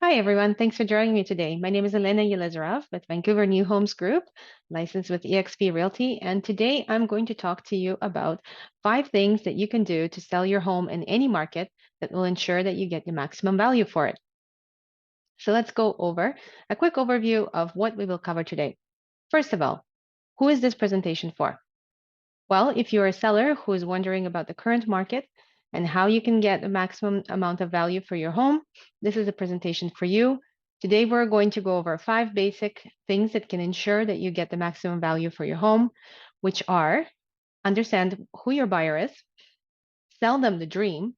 Hi, everyone. Thanks for joining me today. My name is Elena Yelizarov with Vancouver New Homes Group, licensed with eXp Realty. And today I'm going to talk to you about 5 things that you can do to sell your home in any market that will ensure that you get the maximum value for it. So let's go over a quick overview of what we will cover today. First of all, who is this presentation for? Well, if you're a seller who is wondering about the current market and how you can get the maximum amount of value for your home, this is a presentation for you. Today, we're going to go over 5 basic things that can ensure that you get the maximum value for your home, which are understand who your buyer is, sell them the dream,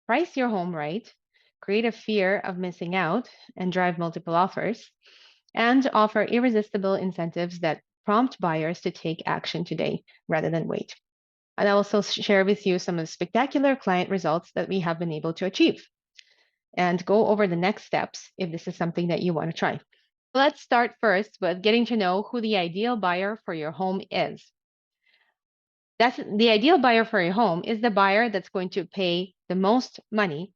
price your home right, create a fear of missing out, and drive multiple offers, and offer irresistible incentives that prompt buyers to take action today rather than wait. And I'll also share with you some of the spectacular client results that we have been able to achieve and go over the next steps if this is something that you want to try. Let's start first with getting to know who the ideal buyer for your home is. That's the ideal buyer for your home is the buyer that's going to pay the most money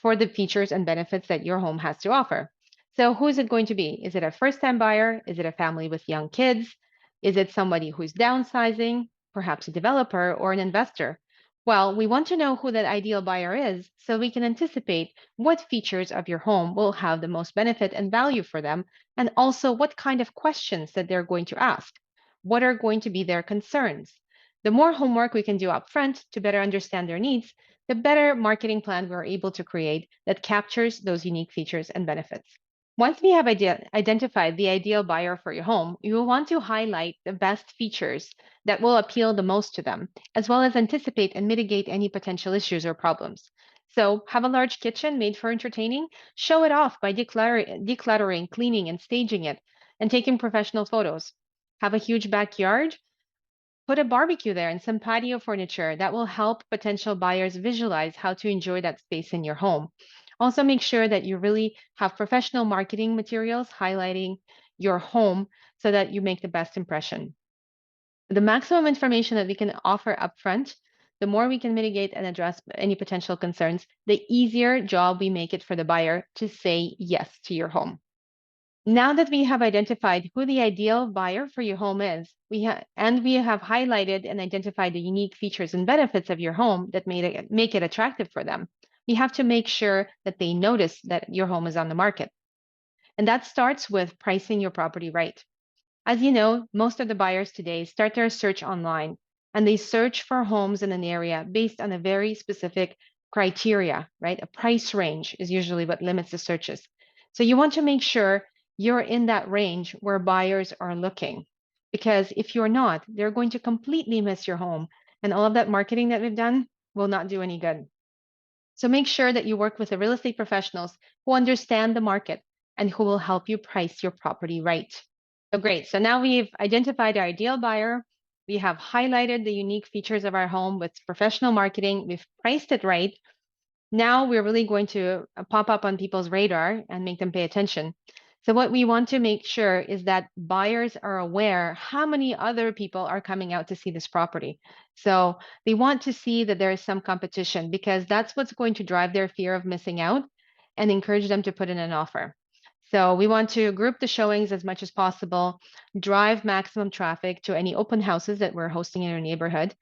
for the features and benefits that your home has to offer. So, who is it going to be? Is it a first time buyer? Is it a family with young kids? Is it somebody who's downsizing, perhaps a developer or an investor? Well, we want to know who that ideal buyer is so we can anticipate what features of your home will have the most benefit and value for them, and also what kind of questions that they're going to ask. What are going to be their concerns? The more homework we can do upfront to better understand their needs, the better marketing plan we're able to create that captures those unique features and benefits. Once we have identified the ideal buyer for your home, you will want to highlight the best features that will appeal the most to them, as well as anticipate and mitigate any potential issues or problems. So, have a large kitchen made for entertaining? Show it off by decluttering, cleaning, and staging it, and taking professional photos. Have a huge backyard? Put a barbecue there and some patio furniture that will help potential buyers visualize how to enjoy that space in your home. Also, make sure that you really have professional marketing materials highlighting your home so that you make the best impression. The maximum information that we can offer upfront, the more we can mitigate and address any potential concerns, the easier job we make it for the buyer to say yes to your home. Now that we have identified who the ideal buyer for your home is, we have highlighted and identified the unique features and benefits of your home that make it attractive for them, we have to make sure that they notice that your home is on the market. And that starts with pricing your property right. As you know, most of the buyers today start their search online and they search for homes in an area based on a very specific criteria, right? A price range is usually what limits the searches. So you want to make sure you're in that range where buyers are looking. Because if you're not, they're going to completely miss your home. And all of that marketing that we've done will not do any good. So make sure that you work with the real estate professionals who understand the market and who will help you price your property right. So great. So now we've identified our ideal buyer. We have highlighted the unique features of our home with professional marketing. We've priced it right. Now we're really going to pop up on people's radar and make them pay attention. So what we want to make sure is that buyers are aware how many other people are coming out to see this property. So they want to see that there is some competition because that's what's going to drive their fear of missing out and encourage them to put in an offer. So we want to group the showings as much as possible, drive maximum traffic to any open houses that we're hosting in your neighborhood,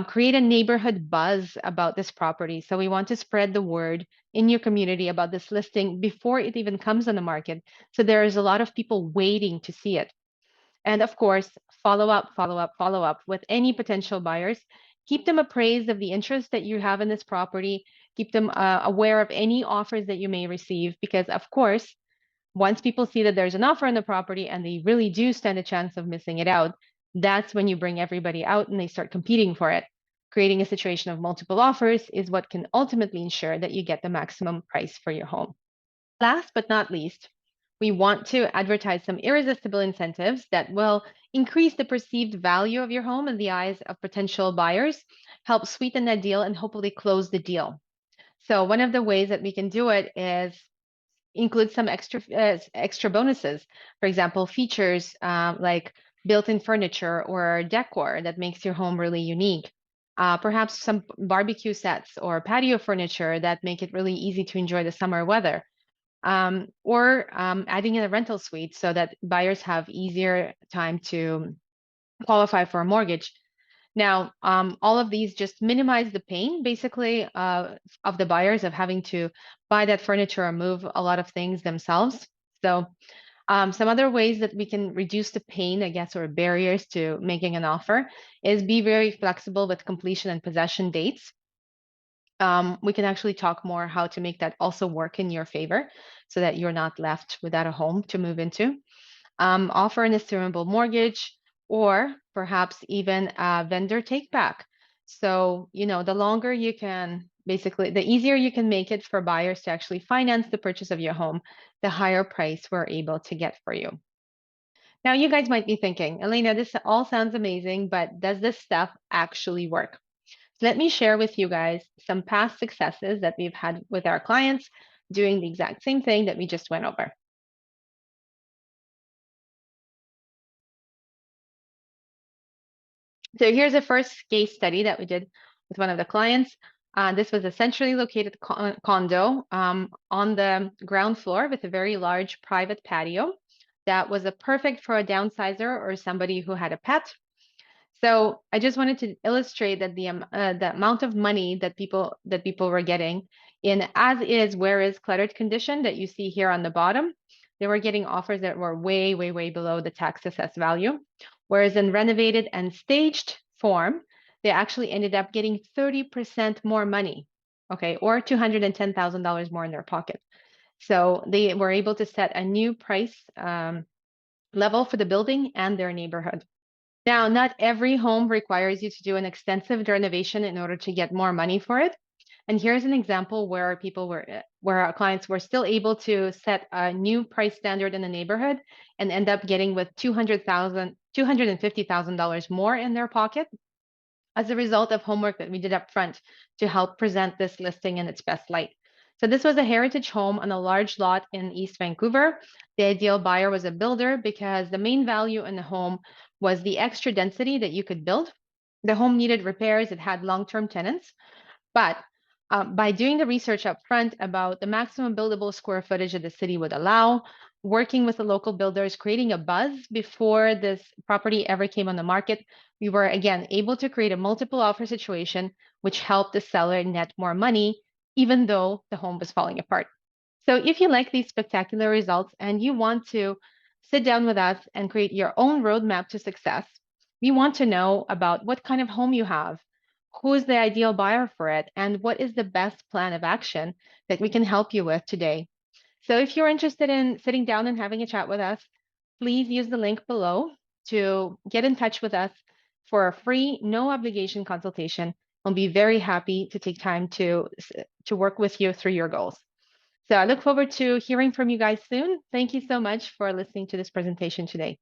create a neighborhood buzz about this property. So we want to spread the word in your community about this listing before it even comes on the market. So there is a lot of people waiting to see it. And of course, follow up with any potential buyers. Keep them appraised of the interest that you have in this property. Keep them aware of any offers that you may receive, because of course, once people see that there's an offer on the property and they really do stand a chance of missing it out, that's when you bring everybody out and they start competing for it. Creating a situation of multiple offers is what can ultimately ensure that you get the maximum price for your home. Last but not least, we want to advertise some irresistible incentives that will increase the perceived value of your home in the eyes of potential buyers, help sweeten that deal, and hopefully close the deal. So, one of the ways that we can do it is include some extra bonuses. For example, features like built-in furniture or decor that makes your home really unique. Perhaps some barbecue sets or patio furniture that make it really easy to enjoy the summer weather. or adding in a rental suite so that buyers have easier time to qualify for a mortgage. Now, all of these just minimize the pain, basically, of the buyers of having to buy that furniture or move a lot of things themselves. So, some other ways that we can reduce the pain, I guess, or barriers to making an offer is be very flexible with completion and possession dates. We can actually talk more how to make that also work in your favor so that you're not left without a home to move into. Offer an assumable mortgage or perhaps even a vendor take back. So, the longer you can basically, the easier you can make it for buyers to actually finance the purchase of your home, the higher price we're able to get for you. Now, you guys might be thinking, Elena, this all sounds amazing, but does this stuff actually work? Let me share with you guys some past successes that we've had with our clients doing the exact same thing that we just went over. So here's a first case study that we did with one of the clients. This was a centrally located condo on the ground floor with a very large private patio that was a perfect for a downsizer or somebody who had a pet. So I just wanted to illustrate that the amount of money that people were getting in as is, where is cluttered condition that you see here on the bottom, they were getting offers that were way, way, way below the tax assessed value. Whereas in renovated and staged form, they actually ended up getting 30% more money, okay, or $210,000 more in their pocket. So they were able to set a new price level for the building and their neighborhood. Now, not every home requires you to do an extensive renovation in order to get more money for it. And here's an example where where our clients were still able to set a new price standard in the neighborhood and end up getting with $250,000 more in their pocket as a result of homework that we did up front to help present this listing in its best light. So this was a heritage home on a large lot in East Vancouver. The ideal buyer was a builder because the main value in the home was the extra density that you could build. The home needed repairs, it had long-term tenants, but by doing the research up front about the maximum buildable square footage that the city would allow, working with the local builders, creating a buzz before this property ever came on the market, we were again able to create a multiple offer situation, which helped the seller net more money, even though the home was falling apart. So if you like these spectacular results and you want to sit down with us and create your own roadmap to success, we want to know about what kind of home you have, who is the ideal buyer for it, and what is the best plan of action that we can help you with today. So if you're interested in sitting down and having a chat with us, please use the link below to get in touch with us for a free, no obligation consultation. We'll be very happy to take time to work with you through your goals. So I look forward to hearing from you guys soon. Thank you so much for listening to this presentation today.